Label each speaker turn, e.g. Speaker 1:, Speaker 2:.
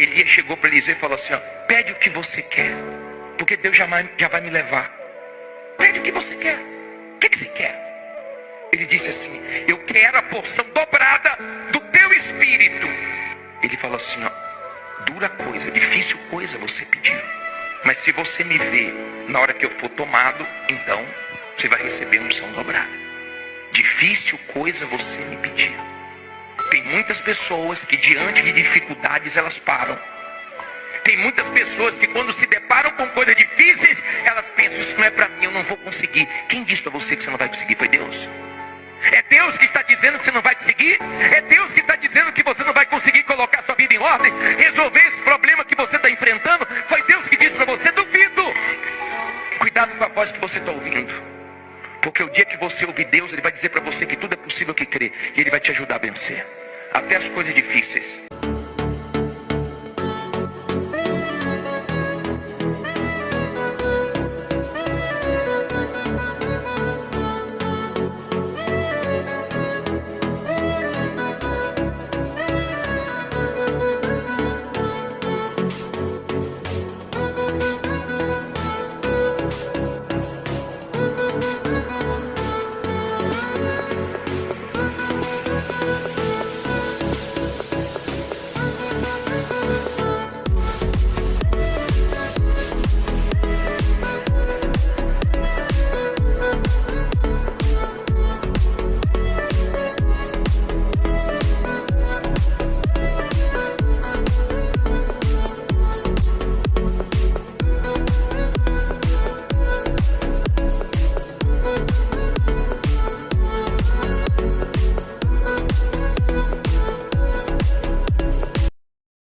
Speaker 1: Elias chegou para Eliseu e falou assim, ó, pede o que você quer, porque Deus já vai me levar. Pede o que você quer. O que você quer? Ele disse assim, eu quero a porção dobrada do teu espírito. Ele falou assim, ó, dura coisa, difícil coisa você pediu. Mas se você me ver na hora que eu for tomado, então você vai receber unção dobrada. Difícil coisa você me pediu. Tem muitas pessoas que diante de dificuldades elas param. Tem muitas pessoas que quando se deparam com coisas difíceis, elas pensam, isso não é para mim, eu não vou conseguir. Quem disse para você que você não vai conseguir? Foi Deus. É Deus que está dizendo que você não vai conseguir? É Deus que está dizendo que você não vai conseguir colocar sua vida em ordem? Resolver esse problema que você está enfrentando? Foi Deus que disse para você? Duvido. Cuidado com a voz que você está ouvindo. Porque o dia que você ouvir Deus, Ele vai dizer para você que tudo é possível que crê. E Ele vai te ajudar a vencer. Até as coisas difíceis.